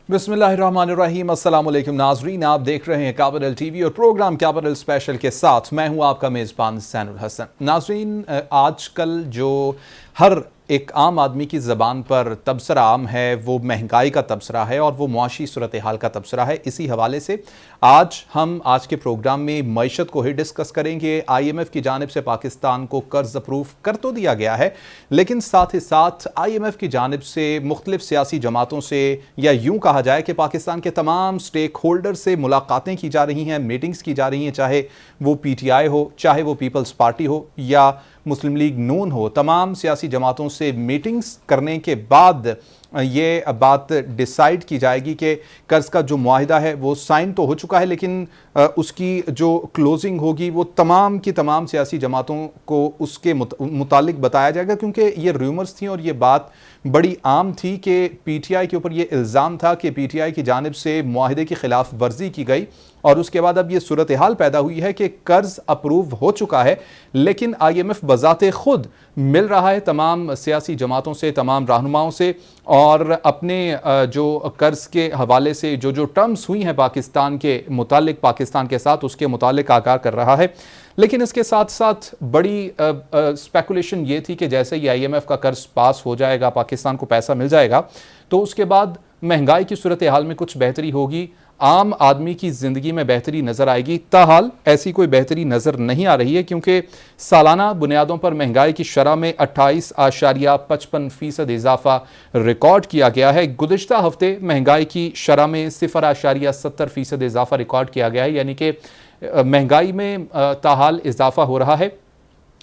बिस्मिल्लाहिर्रहमानिर्रहीम। अस्सलाम वालेकुम नाजरीन, आप देख रहे हैं कैपिटल टीवी और प्रोग्राम कैपिटल स्पेशल के साथ मैं हूं आपका मेज़बान सैनुल हसन। नाजरीन, आजकल जो हर एक आम आदमी की ज़बान पर तबसरा आम है वो महंगाई का तबसरा है और वो मुआशी सूरत हाल का तबसरा है। इसी हवाले से हम आज के प्रोग्राम में मईशत को ही डिस्कस करेंगे। IMF की जानिब से पाकिस्तान को कर्ज अप्रूव कर तो दिया गया है, लेकिन साथ ही साथ IMF की जानिब से मुख्तलिफ सियासी जमातों से, या यूं कहा जाए कि पाकिस्तान के तमाम स्टेक होल्डर से मुलाकातें की जा रही हैं, मीटिंग्स की जा रही हैं, चाहे वो PTI हो, चाहे वो पीपल्स पार्टी हो या मुस्लिम लीग नून हो। तमाम सियासी जमातों से मीटिंग्स करने के बाद ये बात डिसाइड की जाएगी कि कर्ज का जो मुआहिदा है वो साइन तो हो चुका है, लेकिन उसकी जो क्लोजिंग होगी वो तमाम की तमाम सियासी जमातों को उसके मुतालिक बताया जाएगा, क्योंकि ये रूमर्स थी और ये बात बड़ी आम थी कि PTI के ऊपर ये इल्ज़ाम था कि PTI की जानिब से मुआहिदे की खिलाफ वर्जी की गई और उसके बाद अब ये सूरत हाल पैदा हुई है कि कर्ज अप्रूव हो चुका है, लेकिन IMF बज़ाते खुद मिल रहा है तमाम सियासी जमातों से, तमाम रहनुमाओं से, और अपने जो कर्ज के हवाले से जो जो टर्म्स हुई हैं पाकिस्तान के मुतालिक, पाकिस्तान के साथ उसके मुतालिक आगाह कर रहा है। लेकिन इसके साथ साथ बड़ी स्पेकुलेशन ये थी कि जैसे ही IMF का कर्ज पास हो जाएगा, पाकिस्तान को पैसा मिल जाएगा, तो उसके बाद महंगाई की सूरत हाल में कुछ बेहतरी होगी, आम आदमी की ज़िंदगी में बेहतरी नज़र आएगी। ताहाल ऐसी कोई बेहतरी नज़र नहीं आ रही है, क्योंकि सालाना बुनियादों पर महंगाई की शरह में 28.55% इजाफा रिकॉर्ड किया गया है। गुज़िश्ता हफ्ते महंगाई की शरह में 0.70% इजाफा रिकॉर्ड किया गया है, यानी कि महंगाई में ताहाल इजाफा हो रहा है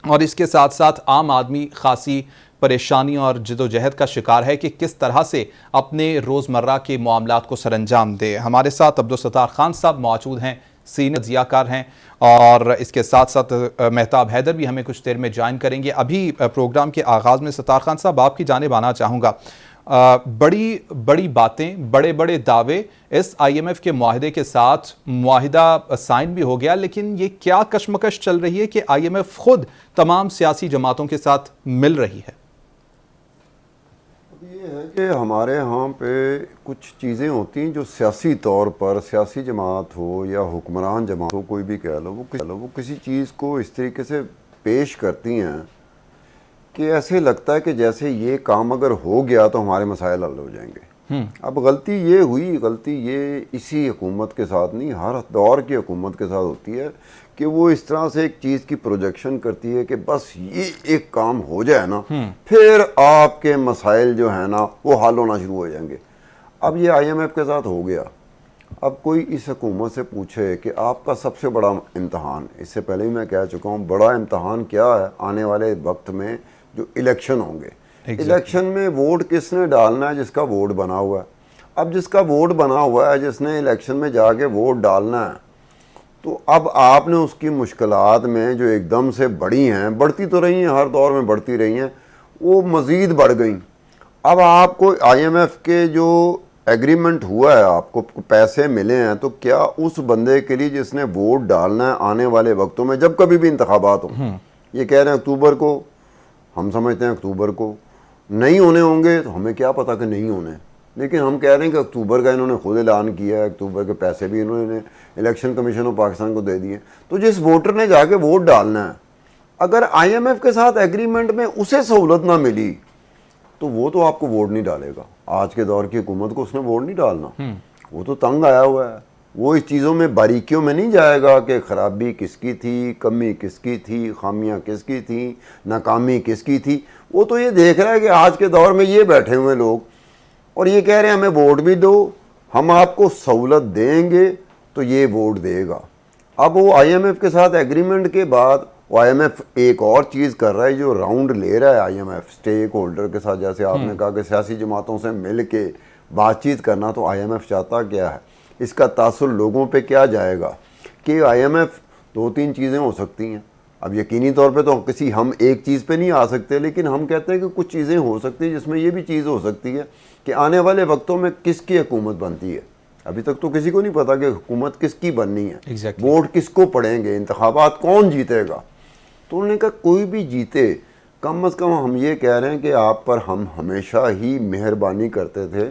और इसके साथ साथ आम आदमी खासी परेशानी और जदोजहद का शिकार है कि किस तरह से अपने रोज़मर्रा के मामलात को सरअंजाम दे। हमारे साथ अब्दुल सत्तार खान साहब मौजूद हैं, सीनियर ज़ियाकार हैं, और इसके साथ साथ मेहताब हैदर भी हमें कुछ देर में ज्वाइन करेंगे। अभी प्रोग्राम के आगाज़ में सत्तार खान साहब आपकी जानिब आना चाहूँगा। बड़ी बड़ी बातें, बड़े बड़े दावे, इस IMF के मुआहिदे के साथ मुआहिदा साइन भी हो गया, लेकिन ये क्या कशमकश चल रही है कि IMF खुद तमाम सियासी जमातों के साथ मिल रही है? ये है कि हमारे यहाँ पे कुछ चीज़ें होती हैं जो सियासी तौर पर, सियासी जमात हो या हुक्मरान जमात हो, कोई भी कह लो, वो किसी चीज़ को इस तरीके से पेश करती हैं कि ऐसे लगता है कि जैसे ये काम अगर हो गया तो हमारे मसाइल हल हो जाएंगे। अब गलती ये हुई, गलती ये इसी हुकूमत के साथ नहीं, हर दौर की हुकूमत के साथ होती है कि वो इस तरह से एक चीज़ की प्रोजेक्शन करती है कि बस ये एक काम हो जाए ना, फिर आपके मसाइल जो है ना वो हल होना शुरू हो जाएंगे। अब ये IMF के साथ हो गया। अब कोई इस हुकूमत से पूछे कि आपका सबसे बड़ा इम्तहान, इससे पहले ही मैं कह चुका हूँ, बड़ा इम्तहान क्या है आने वाले वक्त में, जो इलेक्शन होंगे। इलेक्शन में वोट किसने डालना है? जिसका वोट बना हुआ है। अब जिसका वोट बना हुआ है, जिसने इलेक्शन में जाके वोट डालना है, तो अब आपने उसकी मुश्किलात में जो एकदम से बढ़ी हैं, बढ़ती तो रही हैं, हर दौर में बढ़ती रही हैं, वो मज़ीद बढ़ गई। अब आपको IMF के जो एग्रीमेंट हुआ है, आपको पैसे मिले हैं, तो क्या उस बंदे के लिए जिसने वोट डालना है आने वाले वक्तों में, जब कभी भी इंतखाबात हो, ये कह रहे हैं अक्टूबर को, हम समझते हैं अक्टूबर को नहीं होने होंगे, तो हमें क्या पता कि नहीं होने, लेकिन हम कह रहे हैं कि अक्टूबर का इन्होंने खुद ऐलान किया है, अक्टूबर के पैसे भी इन्होंने इलेक्शन कमीशन ऑफ पाकिस्तान को दे दिए। तो जिस वोटर ने जाके वोट डालना है, अगर IMF के साथ एग्रीमेंट में उसे सहूलत ना मिली तो वो तो आपको वोट नहीं डालेगा। आज के दौर की हुकूमत को उसने वोट नहीं डालना, वो तो तंग आया हुआ है। वो इस चीज़ों में बारीकियों में नहीं जाएगा कि खराबी किसकी थी, कमी किसकी थी, खामियां किसकी थी, नाकामी किसकी थी। वो तो ये देख रहा है कि आज के दौर में ये बैठे हुए लोग और ये कह रहे हैं हमें वोट भी दो, हम आपको सहूलत देंगे तो ये वोट देगा। अब वो IMF के साथ एग्रीमेंट के बाद वो IMF एक और चीज़ कर रहा है, जो राउंड ले रहा है IMF स्टेक होल्डर के साथ। जैसे आपने कहा कि सियासी जमातों से मिल के बातचीत करना, तो IMF चाहता क्या है, इसका तासुर लोगों पे क्या जाएगा कि IMF दो तीन चीज़ें हो सकती हैं। अब यकीनी तौर पे तो हम एक चीज़ पे नहीं आ सकते, लेकिन हम कहते हैं कि कुछ चीज़ें हो सकती हैं, जिसमें ये भी चीज़ हो सकती है कि आने वाले वक्तों में किसकी हुकूमत बनती है। अभी तक तो किसी को नहीं पता कि हुकूमत किसकी बननी है, वोट किसको पड़ेंगे, इंतखाबात कौन जीतेगा। तो उन्होंने कहा कोई भी जीते, कम अज़ कम हम ये कह रहे हैं कि आप पर हम हमेशा ही मेहरबानी करते थे,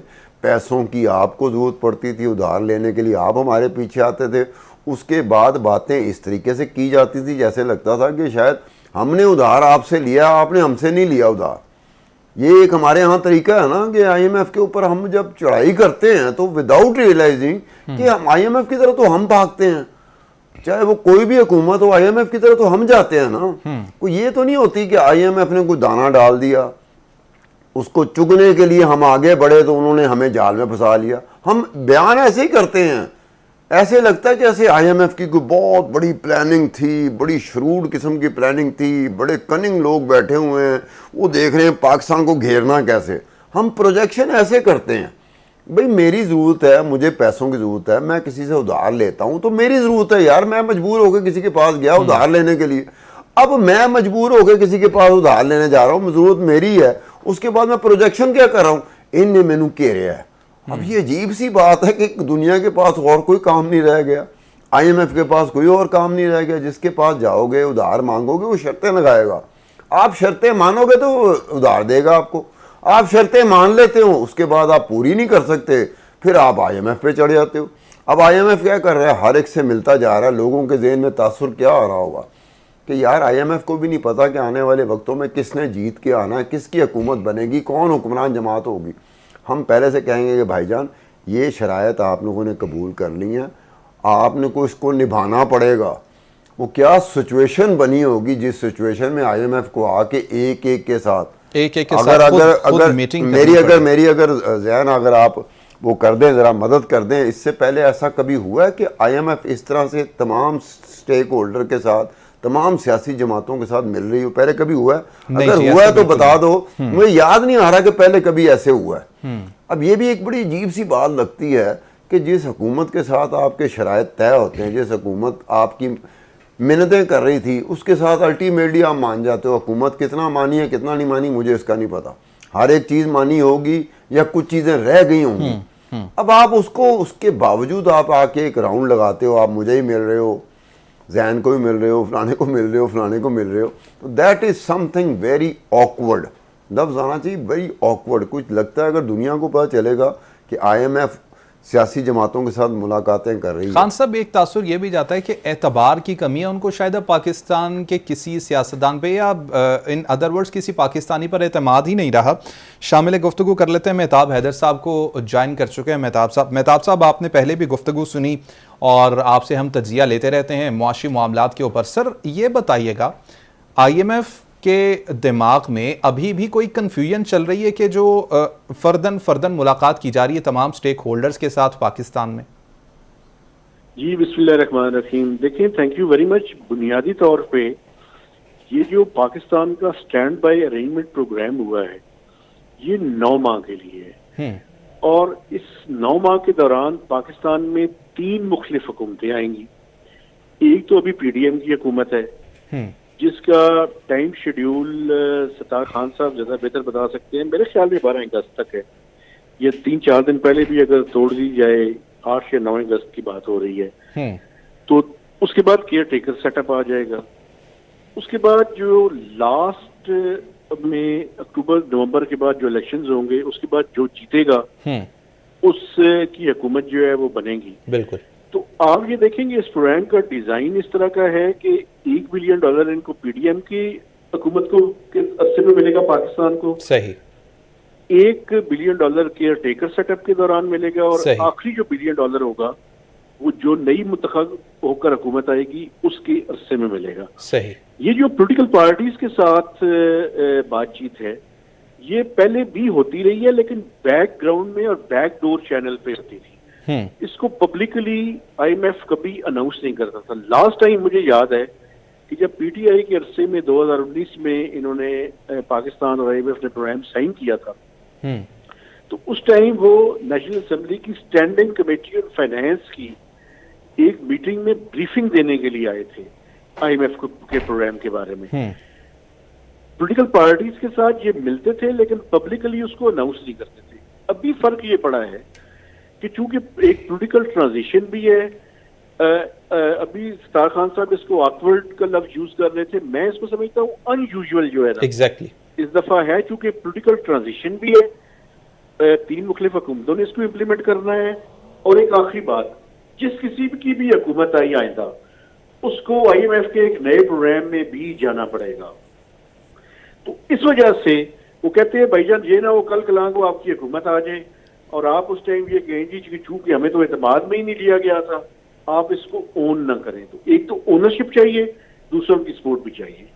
पैसों की आपको ज़रूरत पड़ती थी, उधार लेने के लिए आप हमारे पीछे आते थे। उसके बाद बातें इस तरीके से की जाती थी जैसे लगता था कि शायद हमने उधार आपसे लिया, आपने हमसे नहीं लिया उधार। ये एक हमारे यहाँ तरीका है ना कि आईएमएफ के ऊपर हम जब चढ़ाई करते हैं तो विदाउट रियलाइजिंग कि हम आईएमएफ की तरफ तो हम भागते हैं, चाहे वो कोई भी हुकूमत हो, आईएमएफ की तरफ तो हम जाते हैं ना। कोई ये तो नहीं होती कि आईएमएफ ने कोई दाना डाल दिया, उसको चुगने के लिए हम आगे बढ़े तो उन्होंने हमें जाल में फंसा लिया। हम बयान ऐसे ही करते हैं, ऐसे लगता है जैसे आईएमएफ की कोई बहुत बड़ी प्लानिंग थी, बड़ी शरूड किस्म की प्लानिंग थी, बड़े कनिंग लोग बैठे हुए हैं, वो देख रहे हैं पाकिस्तान को घेरना कैसे। हम प्रोजेक्शन ऐसे करते हैं, भाई मेरी ज़रूरत है, मुझे पैसों की ज़रूरत है, मैं किसी से उधार लेता हूँ तो मेरी ज़रूरत है यार, मैं मजबूर होकर किसी के पास गया उधार लेने के लिए। अब मैं मजबूर होकर किसी के पास उधार लेने जा रहा हूँ, ज़रूरत मेरी है, उसके बाद मैं प्रोजेक्शन क्या कर रहा हूँ, इनने मैनू घेरिया है। अब ये अजीब सी बात है कि दुनिया के पास और कोई काम नहीं रह गया, आईएमएफ के पास कोई और काम नहीं रह गया। जिसके पास जाओगे उधार मांगोगे वो शर्तें लगाएगा, आप शर्तें मानोगे तो उधार देगा आपको। आप शर्तें मान लेते हो, उसके बाद आप पूरी नहीं कर सकते, फिर आप आईएमएफ पे चढ़ जाते हो। अब आईएमएफ क्या कर रहा है, हर एक से मिलता जा रहा है। लोगों के ज़हन में तासुर क्या आ रहा होगा कि यार आईएमएफ को भी नहीं पता कि आने वाले वक्तों में किसने जीत के आना है, किसकी हुकूमत बनेगी, कौन हुक्मरान जमात होगी। हम पहले से कहेंगे कि भाईजान ये शराइत आप लोगों ने कबूल कर ली हैं, आपने को इसको निभाना पड़ेगा। वो क्या सिचुएशन बनी होगी जिस सिचुएशन में आईएमएफ को आके एक एक के साथ मेरी अगर जहन अगर आप वो कर दें, ज़रा मदद कर दें। इससे पहले ऐसा कभी हुआ है कि आईएमएफ इस तरह से तमाम स्टेक होल्डर के साथ, तमाम सियासी जमातों के साथ मिल रही हो? पहले कभी हुआ है? अगर हुआ है तो बता दो, मुझे याद नहीं आ रहा कि पहले कभी ऐसे हुआ है। अब ये भी एक बड़ी अजीब सी बात लगती है कि जिस हुकूमत के साथ आपके शराइत तय होते हैं, जिस हुकूमत आपकी मिन्नतें कर रही थी, उसके साथ अल्टीमेटली आप मान जाते हो। हुकूमत कितना मानी है कितना नहीं मानी मुझे इसका नहीं पता, हर एक चीज़ मानी होगी या कुछ चीज़ें रह गई होंगी। अब आप उसको, उसके बावजूद आप आके एक राउंड लगाते हो, आप मुझे ही मिल रहे हो, जैन को भी मिल रहे हो, फलाने को मिल रहे हो, फलाने को मिल रहे हो, तो that is something very awkward. लफ्ज़ आना चाहिए वेरी ऑकवर्ड। कुछ लगता है अगर दुनिया को पता चलेगा कि आईएमएफ सियासी जमातों के साथ मुलाकातें कर रही है। खान साहब एक तासुर ये भी जाता है कि एतबार की कमी है उनको, शायद अब पाकिस्तान के किसी सियासतदान पे या इन अदर वर्ड्स किसी पाकिस्तानी पर एतमाद ही नहीं रहा। शामिल गुफ्तगू कर लेते हैं, मेहताब हैदर साहब को ज्वाइन कर चुके हैं। मेहताब साहब आपने पहले भी गुफ्तगू सुनी और आपसे हम तजिया लेते रहते हैं मुआशी मामलात के ऊपर। सर ये बताइएगा, आईएमएफ के दिमाग में अभी भी कोई कन्फ्यूजन चल रही है कि जो फर्दन मुलाकात की जा रही है तमाम स्टेक होल्डर्स के साथ पाकिस्तान में? जी बिस्मिल्लाहिर्रहमानिर्रहीम। देखिए, थैंक यू वेरी मच। बुनियादी तौर पे ये जो पाकिस्तान का स्टैंड बाय अरेंजमेंट प्रोग्राम हुआ है ये 9 माह के लिए है, और इस 9 माह के दौरान पाकिस्तान में 3 मुख्तलिफ हुकूमतें आएंगी। एक तो अभी पीडीएम की हुकूमत है जिसका टाइम शेड्यूल सत्तार खान साहब ज़्यादा बेहतर बता सकते हैं, मेरे ख्याल में 12 अगस्त तक है। ये 3-4 दिन पहले भी अगर तोड़ दी जाए 8 या 9 अगस्त की बात हो रही है। तो उसके बाद केयर टेकर सेटअप आ जाएगा। उसके बाद जो लास्ट में अक्टूबर नवंबर के बाद जो इलेक्शंस होंगे उसके बाद जो जीतेगा उसकी हुकूमत जो है वो बनेगी। बिल्कुल। तो आप ये देखेंगे इस प्रोग्राम का डिजाइन इस तरह का है कि $1 बिलियन इनको पीडीएम की हुकूमत को के अरसे में मिलेगा पाकिस्तान को, सही। $1 बिलियन केयर टेकर सेटअप के दौरान मिलेगा, और आखिरी जो $1 बिलियन होगा वो जो नई मुंतखब होकर हुकूमत आएगी उसके अरसे में मिलेगा। सही। ये जो पॉलिटिकल पार्टीज के साथ बातचीत है ये पहले भी होती रही है, लेकिन बैकग्राउंड में और बैकडोर चैनल पे होती थी। इसको पब्लिकली आईएमएफ कभी अनाउंस नहीं करता था। लास्ट टाइम मुझे याद है कि जब पीटीआई के अरसे में 2019 में इन्होंने पाकिस्तान और आईएमएफ ने प्रोग्राम साइन किया था, तो उस टाइम वो नेशनल असेंबली की स्टैंडिंग कमेटी ऑन फाइनेंस की एक मीटिंग में ब्रीफिंग देने के लिए आए थे आईएमएफ के प्रोग्राम के बारे में। पॉलिटिकल पार्टीज के साथ ये मिलते थे लेकिन पब्लिकली उसको अनाउंस नहीं करते थे। अभी फर्क ये पड़ा है कि चूंकि एक पॉलिटिकल ट्रांजिशन भी है, अभी सत्तार खान साहब इसको ऑकवर्ड का लफ्ज यूज कर रहे थे, मैं इसको समझता हूँ अनयूजुअल जो है ना, एग्जैक्टली इस दफा है, चूंकि पॉलिटिकल ट्रांजिशन भी है तीन मुख्तलिफ हुकूमतों ने इसको इम्प्लीमेंट करना है। और एक आखिरी बात, जिस किसी की भी हुकूमत आई आइंदा उसको IMF के एक नए प्रोग्राम में भी जाना पड़ेगा। तो इस वजह से वो कहते हैं भाईजान ये ना वो कल कलां को आपकी हुकूमत आ जाए और आप उस टाइम ये कहें जी कि चूंकि हमें तो एतमाद में ही नहीं लिया गया था, आप इसको ओन ना करें। तो एक तो ओनरशिप चाहिए, दूसरों की सपोर्ट भी चाहिए।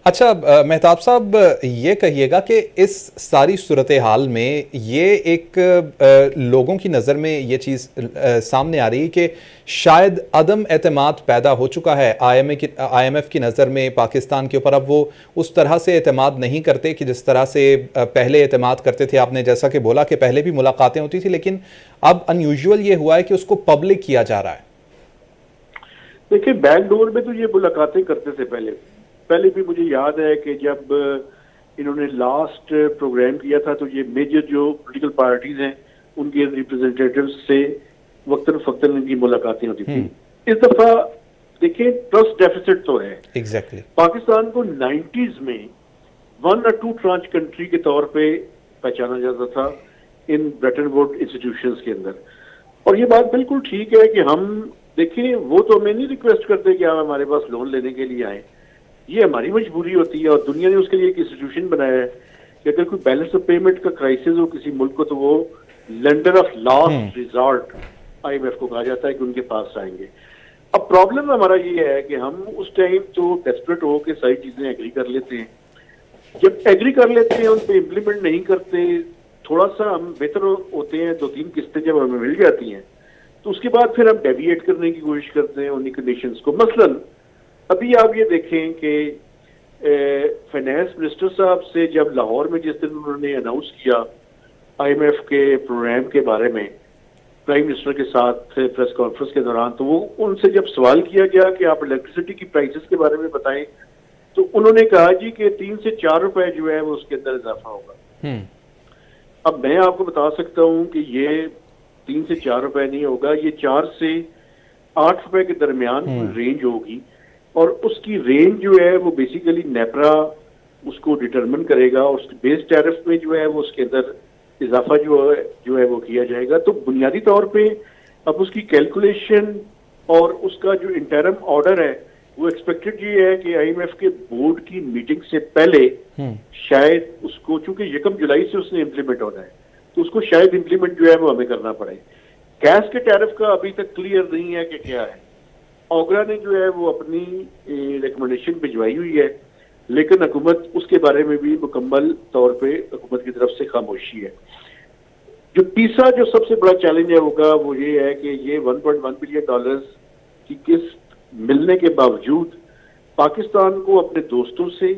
अच्छा मेहताब साहब, ये कहिएगा कि इस सारी सूरत हाल में ये एक लोगों की नज़र में ये चीज़ सामने आ रही है कि शायद अदम एतमाद पैदा हो चुका है IMF की नज़र में पाकिस्तान के ऊपर। अब वो उस तरह से एतमाद नहीं करते कि जिस तरह से पहले एतमाद करते थे। आपने जैसा कि बोला कि पहले भी मुलाकातें होती थी, लेकिन अब अनयूजुअल ये हुआ है कि उसको पब्लिक किया जा रहा है। देखिए, बैकडोर में तो ये मुलाकातें करते थे पहले भी मुझे याद है कि जब इन्होंने लास्ट प्रोग्राम किया था तो ये मेजर जो पॉलिटिकल पार्टीज हैं उनके रिप्रेजेंटेटिव्स से वक्तन फक्तन इनकी मुलाकातें होती थी। इस दफा देखिए ट्रस्ट डेफिसिट तो है। एग्जैक्टली पाकिस्तान को 90s में 1 और 2 ट्रांच कंट्री के तौर पे पहचाना जाता था इन ब्रेटन वुड इंस्टीट्यूशंस के अंदर। और ये बात बिल्कुल ठीक है कि हम देखिए वो तो हमें नहीं रिक्वेस्ट करते कि आप हमारे पास लोन लेने के लिए आए, ये हमारी मजबूरी होती है। और दुनिया ने उसके लिए एक इंस्टीट्यूशन बनाया है कि अगर कोई बैलेंस ऑफ पेमेंट का क्राइसिस हो किसी मुल्क को तो वो lender of last resort IMF को कहा जाता है कि उनके पास आएंगे। अब प्रॉब्लम हमारा ये है कि हम उस टाइम तो डेस्परेट हो के सारी चीजें एग्री कर लेते हैं। जब एग्री कर लेते हैं उन पर इम्प्लीमेंट नहीं करते, थोड़ा सा हम बेहतर होते हैं, 2-3 किस्तें जब हमें मिल जाती हैं तो उसके बाद फिर हम डेविएट करने की कोशिश करते हैं उन्हीं कंडीशंस को। मसलन अभी आप ये देखें कि फाइनेंस मिनिस्टर साहब से जब लाहौर में जिस दिन उन्होंने अनाउंस किया IMF के प्रोग्राम के बारे में प्राइम मिनिस्टर के साथ प्रेस कॉन्फ्रेंस के दौरान, तो वो उनसे जब सवाल किया गया कि आप इलेक्ट्रिसिटी की प्राइसेस के बारे में बताएं तो उन्होंने कहा जी कि 3 से 4 रुपए जो है वो उसके अंदर इजाफा होगा। अब मैं आपको बता सकता हूं कि ये 3 से 4 रुपए नहीं होगा, ये 4 से 8 रुपए के दरमियान रेंज होगी। और उसकी रेंज जो है वो बेसिकली नेपरा उसको डिटरमिन करेगा और उसके बेस टैरिफ में जो है वो उसके अंदर इजाफा जो है वो किया जाएगा। तो बुनियादी तौर पे अब उसकी कैलकुलेशन और उसका जो इंटरम ऑर्डर है वो एक्सपेक्टेड ये है कि IMF के बोर्ड की मीटिंग से पहले शायद उसको, चूंकि 1 जुलाई से उसने इम्प्लीमेंट होना है तो उसको शायद इम्प्लीमेंट जो है वो हमें करना पड़े। गैस के टैरिफ का अभी तक क्लियर नहीं है कि क्या है। ओगरा ने जो है वो अपनी रिकमेंडेशन भिजवाई हुई है, लेकिन हुकूमत उसके बारे में भी मुकम्मल तौर पे हुकूमत की तरफ से खामोशी है। जो तीसरा जो सबसे बड़ा चैलेंज है होगा वो ये है कि ये $1.1 बिलियन की किस्त मिलने के बावजूद पाकिस्तान को अपने दोस्तों से,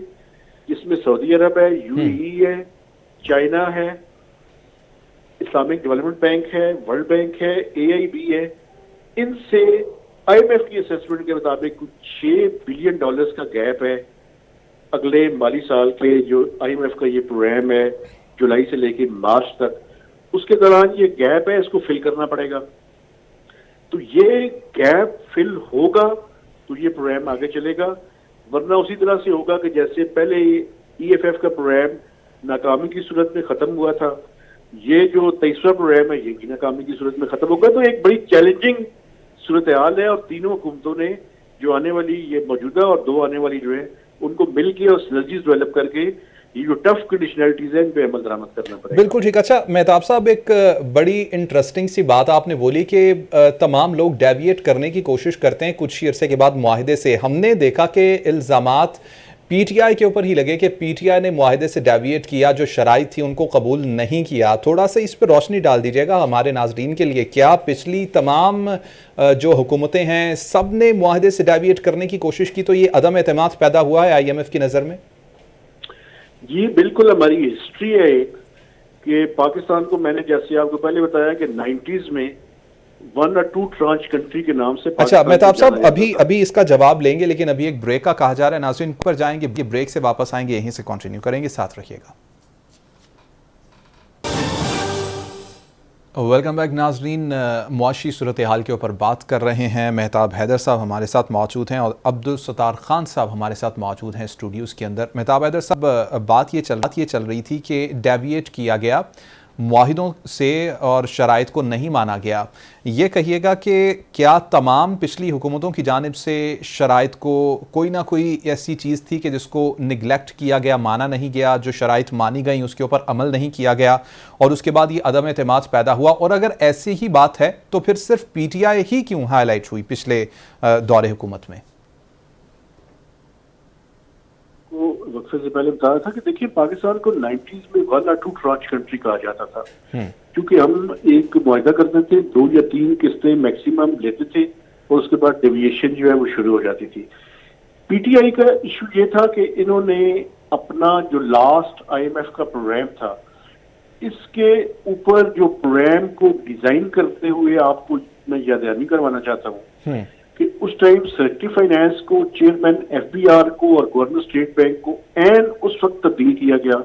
जिसमें सऊदी अरब है, UAE है, चाइना है, इस्लामिक डेवलपमेंट बैंक है, वर्ल्ड बैंक है, AIB है, इनसे IMF की असेसमेंट के मुताबिक कुछ $6 बिलियन का गैप है अगले माली साल के जो IMF का ये प्रोग्राम है जुलाई से लेकर मार्च तक, उसके दौरान ये गैप है, इसको फिल करना पड़ेगा। तो ये गैप फिल होगा तो ये प्रोग्राम आगे चलेगा, वरना उसी तरह से होगा कि जैसे पहले EFF का प्रोग्राम नाकामी की सूरत में खत्म हुआ था, ये जो 23वां प्रोग्राम है ये भी नाकामी की सूरत में खत्म होगा। तो एक बड़ी चैलेंजिंग सूरत हाल है और तीनों हुकूमतों ने जो आने वाली ये मौजूदा और 2 आने वाली जो है उनको मिल के और सिनर्जीज डेवलप करके ये जो टफ कंडीशनलिटीज है इन पे अमल दरामद करना पड़ेगा। बिल्कुल ठीक। अच्छा मेहताब साहब, एक बड़ी इंटरेस्टिंग सी बात आपने बोली कि तमाम लोग डेविएट करने की कोशिश करते हैं कुछ अरसे के बाद मुआहिदे से। हमने देखा कि इल्ज़ामात PTI के ऊपर ही लगे कि PTI ने मुआहिदे से डेविएट किया, जो शराइत थी उनको कबूल नहीं किया। थोड़ा सा इस पर रोशनी डाल दीजिएगा हमारे नाजरीन के लिए। क्या पिछली तमाम जो हुकूमतें हैं सब ने मुआहिदे से डेविएट करने की कोशिश की तो ये अदम एतमाद पैदा हुआ है IMF की नज़र में? जी बिल्कुल, हमारी हिस्ट्री है एक कि पाकिस्तान को, मैंने जैसे आपको पहले बताया कि 90s में 1 और 2 ट्रांच कंट्री के नाम से। अच्छा मेहताब साहब, अभी इसका जवाब लेंगे, लेकिन अभी एक ब्रेक का कहा जा रहा है। नाज़रीन पर जाएंगे, ब्रेक से वापस आएंगे, यहीं से कंटिन्यू करेंगे, साथ रखिएगा। वेलकम बैक नाजरीन। मुआशी सूरत हाल के ऊपर बात कर रहे हैं। मेहताब हैदर साहब हमारे साथ मौजूद हैं और अब्दुल सत्तार खान साहब हमारे साथ मौजूद हैं स्टूडियोज़ के अंदर। मेहताब हैदर साहब, बात ये चल रही थी कि डेविएट किया गया मुआहिदों से और शराइत को नहीं माना गया। ये कहिएगा कि क्या तमाम पिछली हुकूमतों की जानिब से शराइत को कोई ना कोई ऐसी चीज़ थी कि जिसको निगलेक्ट किया गया, माना नहीं गया, जो शराइत मानी गई उसके ऊपर अमल नहीं किया गया और उसके बाद ये अदम एतमाद पैदा हुआ? और अगर ऐसी ही बात है तो फिर सिर्फ PTI ही क्यों हाईलाइट हुई पिछले दौरे हुकूमत में? वक्फे से पहले बताया था कि देखिए, पाकिस्तान को 90s में 1 or 2 ट्रांच कंट्री कहा जाता था, क्योंकि हम एक मुआहदा करते थे, 2 या 3 किस्तें मैक्सिमम लेते थे और उसके बाद डेविएशन जो है वो शुरू हो जाती थी। PTI का इशू ये था कि इन्होंने अपना जो लास्ट IMF का प्रोग्राम था, इसके ऊपर जो प्रोग्राम को डिजाइन करते हुए आपको मैं याद दहानी करवाना चाहता हूँ कि उस टाइम सेक्रेटरी फाइनेंस को, चेयरमैन FBR को और गवर्नर स्टेट बैंक को एंड उस वक्त तब्दील किया गया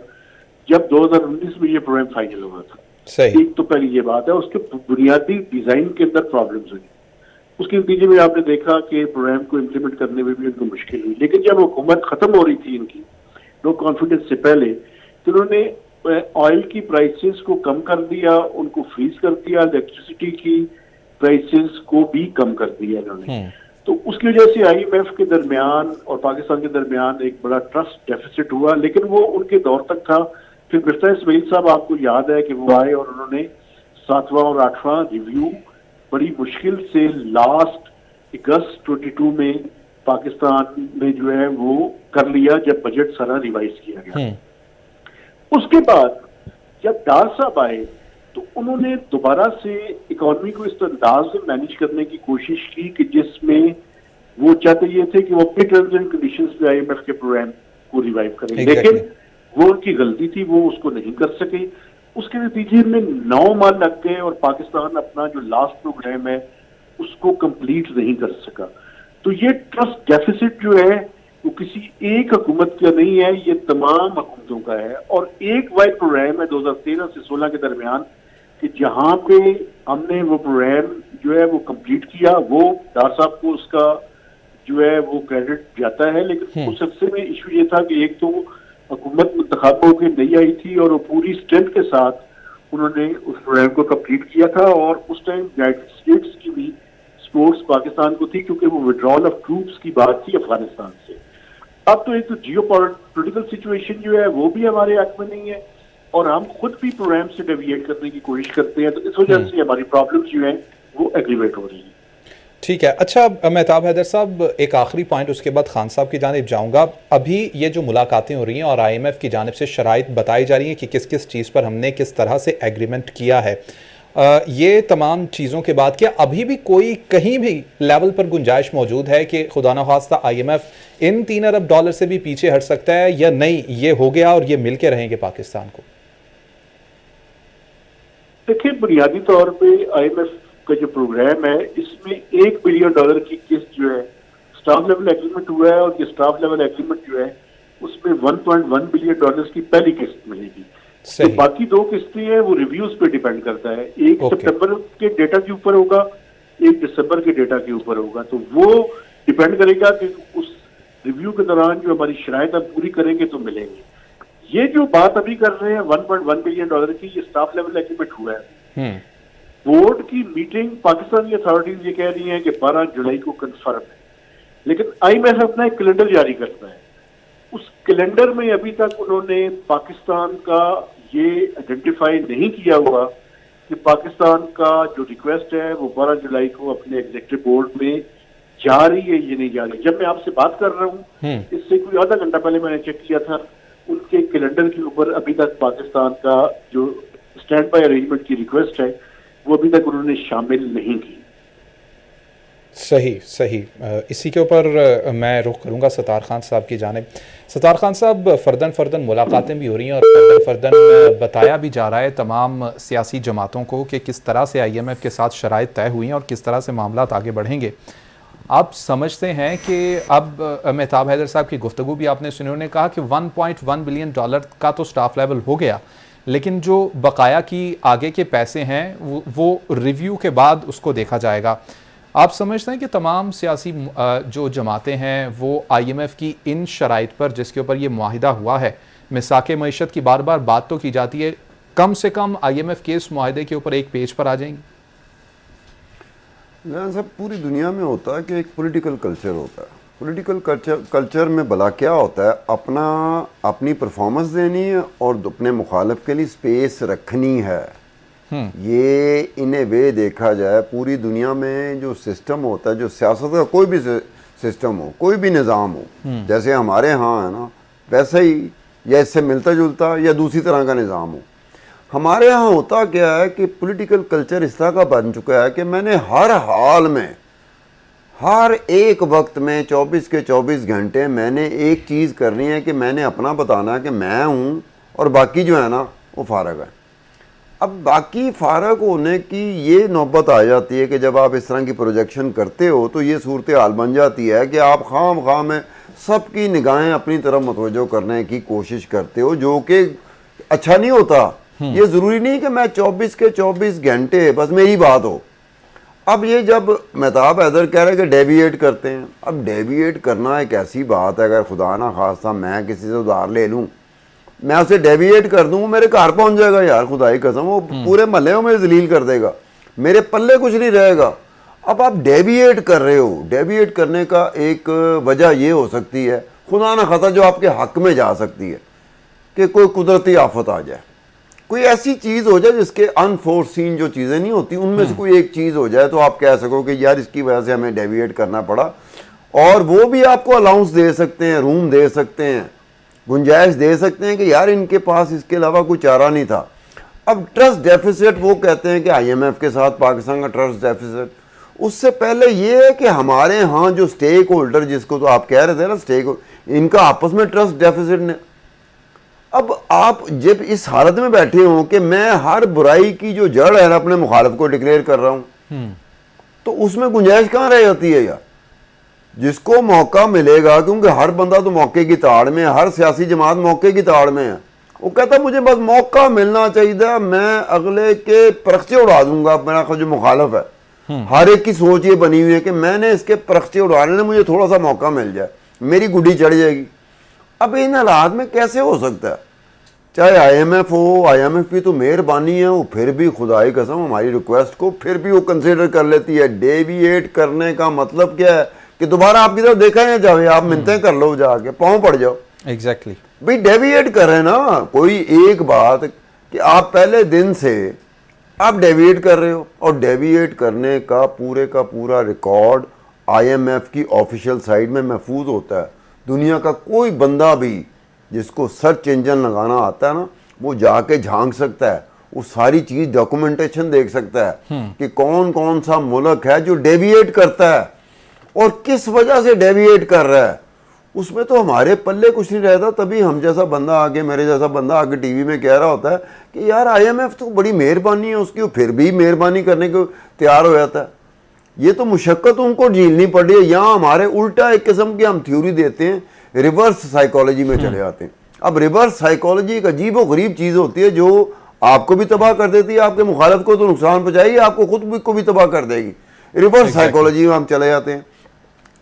जब 2019 में ये प्रोग्राम फाइनल हुआ था। सही। एक तो पहली ये बात है, उसके बुनियादी डिजाइन के अंदर प्रॉब्लम्स हुई, उसके नतीजे में आपने देखा कि प्रोग्राम को इम्प्लीमेंट करने में भी उनको मुश्किल हुई। लेकिन जब हुकूमत खत्म हो रही थी इनकी नो कॉन्फिडेंस से पहले, तो उन्होंने ऑयल की प्राइसेस को कम कर दिया, उनको फ्रीज कर दिया, इलेक्ट्रिसिटी की प्राइसेस को भी कम कर दिया इन्होंने। तो उसकी वजह से IMF के दरमियान और पाकिस्तान के दरमियान एक बड़ा ट्रस्ट डेफिसिट हुआ, लेकिन वो उनके दौर तक था। फिर मिर्जा इस्माइल साहब, आपको याद है कि वो आए और उन्होंने 7वां और 8वां रिव्यू बड़ी मुश्किल से लास्ट अगस्त 22 में पाकिस्तान में जो है वो कर लिया, जब बजट सारा रिवाइज किया गया। उसके बाद जब डार साहब आए तो उन्होंने दोबारा से इकोनॉमी को इस अंदाज से मैनेज करने की कोशिश की कि जिसमें वो चाहते ये थे कि वो अपने टर्म्स एंड कंडीशंस पे IMF के प्रोग्राम को रिवाइव करें। लेकिन वो उनकी गलती थी, वो उसको नहीं कर सके। उसके नतीजे में 9 माह लग गए और पाकिस्तान अपना जो लास्ट प्रोग्राम है उसको कंप्लीट नहीं कर सका। तो ये ट्रस्ट डेफिसिट जो है वो किसी एक हुकूमत का नहीं है, ये तमाम हुकूमतों का है। और एक वाइड प्रोग्राम है 2013 से 16 के दरमियान कि जहां पे हमने वो प्रोग्राम जो है वो कंप्लीट किया, वो डार साहब को उसका जो है वो क्रेडिट जाता है। लेकिन उस अरसे में इशू ये था कि एक तो हुकूमत मुंतखब होकर नहीं आई थी और वो पूरी स्ट्रेंथ के साथ उन्होंने उस प्रोग्राम को कंप्लीट किया था। और उस टाइम यूनाइटेड स्टेट्स की भी सपोर्ट्स पाकिस्तान को थी, क्योंकि वो विड्रॉल ऑफ ट्रूप्स की बात थी अफगानिस्तान से। अब तो एक तो जियो पॉलिटिकल सिचुएशन जो है वो भी हमारे हक में नहीं है और हम खुद भी प्रोग्राम से डेविएट करने की कोशिश करते हैं, तो इस वजह से हमारी प्रॉब्लम्स जो हैं वो एग्रीवेट हो रही हैं। ठीक है। अच्छा मेहताब हैदर साहब, एक आखिरी पॉइंट, उसके बाद खान साहब की जानिब जाऊंगा। अभी ये जो मुलाकातें हो रही हैं और IMF की जानिब से शराइत बताई जा रही हैं कि किस किस चीज़ पर हमने किस तरह से एग्रीमेंट किया है, ये तमाम चीज़ों के बाद क्या अभी भी कोई कहीं भी लेवल पर गुंजाइश मौजूद है कि खुदा न खास्ता IMF इन $3 अरब से भी पीछे हट सकता है, या नहीं ये हो गया और ये मिल के रहेंगे पाकिस्तान को? देखिए, बुनियादी तौर पे IMF का जो प्रोग्राम है इसमें $1 बिलियन की किस्त जो है स्टाफ लेवल एग्रीमेंट हुआ है और ये स्टाफ लेवल एग्रीमेंट जो है उसमें $1.1 बिलियन की पहली किस्त मिलेगी। तो बाकी 2 किस्तें हैं वो रिव्यूज पे डिपेंड करता है, एक सितंबर के डेटा के ऊपर होगा, एक दिसंबर के डेटा के ऊपर होगा। तो वो डिपेंड करेगा कि उस रिव्यू के दौरान जो हमारी शराइत हम पूरी करेंगे तो मिलेंगे। ये जो बात अभी कर रहे हैं $1.1 बिलियन की, ये स्टाफ लेवल एग्रीमेंट हुआ है। बोर्ड की मीटिंग पाकिस्तानी अथॉरिटीज ये कह रही है कि 12 जुलाई को कंफर्म है, लेकिन IMF अपना एक कैलेंडर जारी करता है। उस कैलेंडर में अभी तक उन्होंने पाकिस्तान का ये आइडेंटिफाई नहीं किया हुआ कि पाकिस्तान का जो रिक्वेस्ट है वो 12 जुलाई को अपने एग्जीक्यूटिव बोर्ड में जा रही है ये नहीं जा रही। जब मैं आपसे बात कर रहा हूँ इससे कोई आधा घंटा पहले मैंने चेक किया था, उनके कैलेंडर के ऊपर अभी तक पाकिस्तान का जो स्टैंड बाय अरेंजमेंट की रिक्वेस्ट है वो अभी तक उन्होंने शामिल नहीं की। सही सही। इसी के ऊपर मैं रुख करूंगा सत्तार खान साहब की जानिब। सत्तार खान साहब, फर्दन मुलाकातें भी हो रही हैं और फर्दन बताया भी जा रहा है तमाम सियासी जमातों को कि किस तरह से IMF के साथ शराइत तय हुई हैं और किस तरह से मामला आगे बढ़ेंगे। आप समझते हैं कि अब मेहताब हैदर साहब की गुफ्तगू भी आपने सुनी, उन्होंने कहा कि $1.1 बिलियन का तो स्टाफ लेवल हो गया, लेकिन जो बकाया की आगे के पैसे हैं वो रिव्यू के बाद उसको देखा जाएगा। आप समझते हैं कि तमाम सियासी जो जमातें हैं वो IMF की इन शराइत पर जिसके ऊपर ये मुआहिदा हुआ है, मिसाके मईशत की बार बार बात तो की जाती है, कम से कम IMF के इस मुआहिदे के ऊपर एक पेज पर आ जाएंगी? सब पूरी दुनिया में होता है कि एक पॉलिटिकल कल्चर होता है। पॉलिटिकल कल्चर में भला क्या होता है, अपनी परफॉर्मेंस देनी है और अपने मुखालिफ के लिए स्पेस रखनी है। ये इन ए वे देखा जाए पूरी दुनिया में जो सिस्टम होता है, जो सियासत का कोई भी सिस्टम हो, कोई भी निज़ाम हो, जैसे हमारे यहाँ है ना, वैसे ही या इससे मिलता जुलता या दूसरी तरह का निज़ाम हो। हमारे यहाँ होता क्या है कि पॉलिटिकल कल्चर इस तरह का बन चुका है कि मैंने हर हाल में, हर एक वक्त में 24 के 24 घंटे मैंने एक चीज़ करनी है कि मैंने अपना बताना है कि मैं हूँ और बाकी जो है ना वो फारग है। अब बाकी फारग होने की ये नौबत आ जाती है कि जब आप इस तरह की प्रोजेक्शन करते हो तो ये सूरत हाल बन जाती है कि आप खाम में सबकी निगाहें अपनी तरफ मतवज्जो करने की कोशिश करते हो, जो कि अच्छा नहीं होता। ये ज़रूरी नहीं कि मैं 24 के 24 घंटे बस मेरी बात हो। अब ये जब मेहताब हैदर कह रहे हैं कि डेविएट करते हैं, अब डेविएट करना एक ऐसी बात है, अगर खुदा ना खास्ता मैं किसी से उधार ले लूँ, मैं उसे डेविएट कर दूँ, मेरे घर पहुँच जाएगा यार, खुदा की कसम, वो पूरे महल्ले में मुझे जलील कर देगा, मेरे पल्ले कुछ नहीं रहेगा। अब आप डेविएट कर रहे हो, डेविएट करने का एक वजह ये हो सकती है, खुदा ना खास्ता जो आपके हक में जा सकती है कि कोई कुदरती आफत आ जाए, कोई ऐसी चीज़ हो जाए जिसके अनफोर्सीन जो चीज़ें नहीं होती उनमें से कोई एक चीज़ हो जाए, तो आप कह सको कि यार इसकी वजह से हमें डेविएट करना पड़ा। और वो भी आपको अलाउंस दे सकते हैं, रूम दे सकते हैं, गुंजाइश दे सकते हैं कि यार इनके पास इसके अलावा कोई चारा नहीं था। अब ट्रस्ट डेफिसिट, वो कहते हैं कि IMF के साथ पाकिस्तान का ट्रस्ट डेफिसिट, उससे पहले ये है कि हमारे यहाँ जो स्टेक होल्डर, जिसको तो आप कह रहे थे ना स्टेक, इनका आपस में ट्रस्ट डेफिसिट ने। अब आप जब इस हालत में बैठे हो कि मैं हर बुराई की जो जड़ है ना अपने मुखालिफ को डिक्लेयर कर रहा हूं, तो उसमें गुंजाइश कहाँ रह जाती है यार? जिसको मौका मिलेगा, क्योंकि हर बंदा तो मौके की ताड़ में है, हर सियासी जमात मौके की ताड़ में है, वो कहता मुझे बस मौका मिलना चाहिए, मैं अगले के परखचे उड़ा दूंगा। मेरा जो मुखालिफ है, हर एक की सोच ये बनी हुई है कि मैंने इसके परखचे उड़ाने में मुझे थोड़ा सा मौका मिल जाए, मेरी गुड्डी चढ़ जाएगी। अब इन हालात में कैसे हो सकता है? चाहे IMF हो, IMF की तो मेहरबानी है, वो फिर भी खुदाई कसम हमारी रिक्वेस्ट को फिर भी वो कंसिडर कर लेती है। डेविएट करने का मतलब क्या है कि दोबारा आपकी तरफ देखा ना जाए, आप मिन्नतें कर लो, जाके पाँव पड़ जाओ। एग्जैक्टली भाई डेविएट कर रहे हैं ना, कोई एक बात कि आप पहले दिन से आप डेविएट कर रहे हो, और डेविएट करने का पूरा रिकॉर्ड IMF की ऑफिशियल साइट में महफूज होता है। दुनिया का कोई बंदा भी जिसको सर्च इंजन लगाना आता है ना, वो जाके झांक सकता है, वो सारी चीज़ डॉक्यूमेंटेशन देख सकता है कि कौन कौन सा मुल्क है जो डेविएट करता है और किस वजह से डेविएट कर रहा है। उसमें तो हमारे पल्ले कुछ नहीं रहता। तभी हम जैसा बंदा आगे, मेरे जैसा बंदा आगे टीवी में कह रहा होता है कि यार IMF तो बड़ी मेहरबानी है उसकी, फिर भी मेहरबानी करने को तैयार हो जाता है। ये तो मुशक्कत उनको झेलनी पड़ी है। यहाँ हमारे उल्टा एक किस्म की हम थ्योरी देते हैं, रिवर्स साइकोलॉजी में चले जाते हैं। अब रिवर्स साइकोलॉजी एक अजीब व गरीब चीज़ होती है जो आपको भी तबाह कर देती है, आपके मुखालिफ को तो नुकसान पहुँचाएगी, आपको खुद को भी तबाह कर देगी। रिवर्स साइकोलॉजी में हम चले जाते हैं।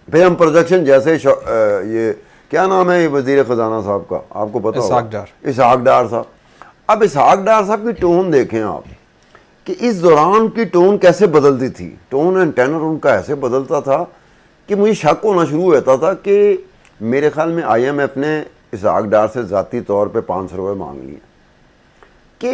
फिर हम प्रोजेक्शन, जैसे ये क्या नाम है ये वज़ीर ख़जाना साहब का, आपको पता होगा, इसहाक डार साहब। अब इसहाक डार साहब की टोन देखें आप कि इस दौरान की टोन कैसे बदलती थी। टोन एंड टेनर उनका ऐसे बदलता था कि मुझे शक होना शुरू होता था कि मेरे ख्याल में IMF ने इसहाक डार से ज़ाती तौर पे 500 रुपये मांग लिए कि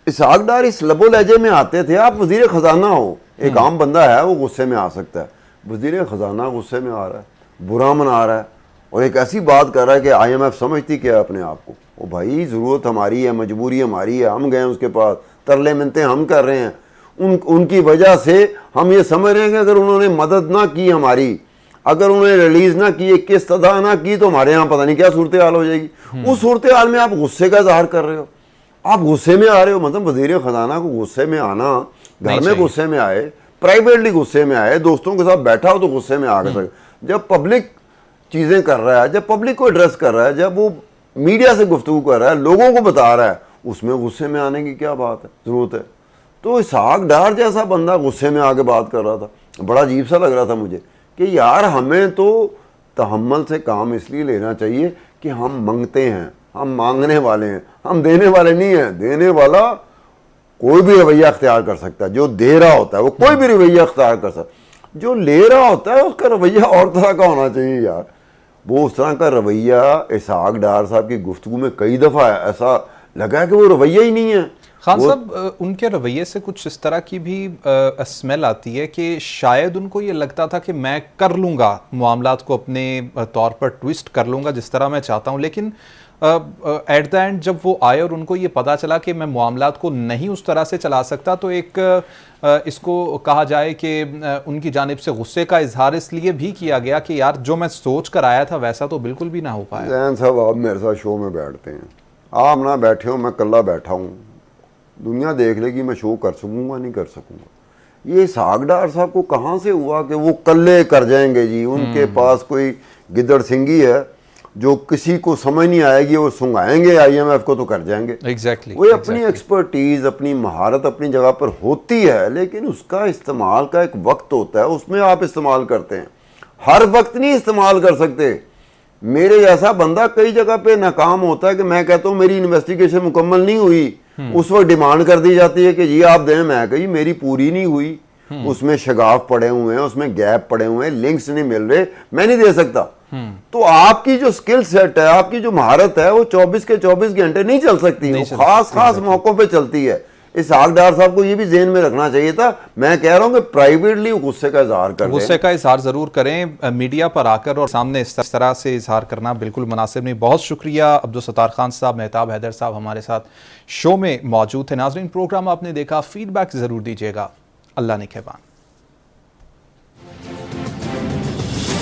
इसहाक डार इस लबो लहजे में आते थे। आप वज़ीर ख़जाना हो, एक आम बंदा है वो गुस्से में आ सकता है, वज़ीर ख़जाना गुस्से में आ रहा है, बुरा मना रहा है और एक ऐसी बात कर रहा है कि IMF समझती क्या है अपने आप को। ओ भाई, ज़रूरत हमारी है, मजबूरी हमारी है, हम गए उसके पास, तरले मिन्नतें हम कर रहे हैं, उनकी वजह से हम ये समझ रहे हैं कि अगर उन्होंने मदद ना की हमारी, अगर उन्होंने रिलीज़ ना की, किस्त अदा ना की, तो हमारे यहाँ पता नहीं क्या सूरत हाल हो जाएगी। उस सूरत हाल में आप गुस्से का इजहार कर रहे हो, आप गुस्से में आ रहे हो। मतलब वज़ीर ख़जाना को गुस्से में आना, घर में गुस्से में आए, प्राइवेटली गुस्से में आए, दोस्तों के साथ बैठा हो तो गुस्से में आ गए। जब पब्लिक चीज़ें कर रहा है, जब पब्लिक को एड्रेस कर रहा है, जब वो मीडिया से गुफ्तगू कर रहा है, लोगों को बता रहा है, उसमें गुस्से में आने की क्या बात है, ज़रूरत है। तो इसहाक डार जैसा बंदा गुस्से में आके बात कर रहा था, बड़ा अजीब सा लग रहा था मुझे कि यार हमें तो तहम्मुल से काम इसलिए लेना चाहिए कि हम मांगते हैं, हम मांगने वाले हैं, हम देने वाले नहीं हैं। देने वाला कोई भी रवैया अख्तियार कर सकता है, जो दे रहा होता है वो कोई भी रवैया अख्तियार कर सकता है, जो ले रहा होता है उसका रवैया और तरह का होना चाहिए यार। वो उस तरह का रवैया इसहाक डार साहब की गुफ्तगू में कई दफ़ा ऐसा लगा कि वो रवैया ही नहीं है। खान साहब, उनके रवैये से कुछ इस तरह की भी स्मेल आती है कि शायद उनको ये लगता था कि मैं कर लूँगा मामलात को, अपने तौर पर ट्विस्ट कर लूँगा जिस तरह मैं चाहता हूँ, लेकिन एट द एंड जब वो आए और उनको ये पता चला कि मैं मामलात को नहीं उस तरह से चला सकता, तो एक इसको कहा जाए कि उनकी जानिब से गुस्से का इजहार इसलिए भी किया गया कि यार जो मैं सोच कर आया था वैसा तो बिल्कुल भी ना हो पाया। जैन साहब, आप मेरे साथ शो में बैठते हैं, आप ना बैठे हो, मैं कल्ला बैठा हूँ, दुनिया देख लेगी मैं शो कर सकूँगा नहीं कर सकूँगा। ये इसहाक डार साहब को कहाँ से हुआ कि वो कल्ले कर जाएंगे जी? उनके पास कोई गिदड़ सिंगी है जो किसी को समझ नहीं आएगी, वो सुंगाएंगे IMF को तो कर जाएंगे। एग्जैक्टली वो अपनी एक्सपर्टीज, अपनी महारत अपनी जगह पर होती है, लेकिन उसका इस्तेमाल का एक वक्त होता है, उसमें आप इस्तेमाल करते हैं, हर वक्त नहीं इस्तेमाल कर सकते। मेरे जैसा बंदा कई जगह पे नाकाम होता है कि मैं कहता हूँ मेरी इन्वेस्टिगेशन मुकम्मल नहीं हुई, उस वक्त डिमांड कर दी जाती है कि जी आप दें, मैं कही मेरी पूरी नहीं हुई, उसमें शगाफ पड़े हुए हैं, उसमें गैप पड़े हुए हैं, लिंक्स नहीं मिल रहे, मैं नहीं दे सकता। तो आपकी जो स्किल सेट है, आपकी जो महारत है, वो 24 के 24 घंटे नहीं चल सकती, वो खास मौकों पे चलती है। इसहाक डार साहब को ये भी ज़हन में रखना चाहिए था। मैं कह रहा हूँ कि प्राइवेटली गुस्से का इजहार करें, गुस्से का इजहार जरूर करें, मीडिया पर आकर और सामने इस तरह से इजहार करना बिल्कुल मुनासिब नहीं। बहुत शुक्रिया अब्दुल सत्तार खान साहब, मेहताब हैदर साहब हमारे साथ शो में मौजूद थे। नाजरीन, प्रोग्राम आपने देखा, फीडबैक जरूर दीजिएगा। अल्लाह निगहबान।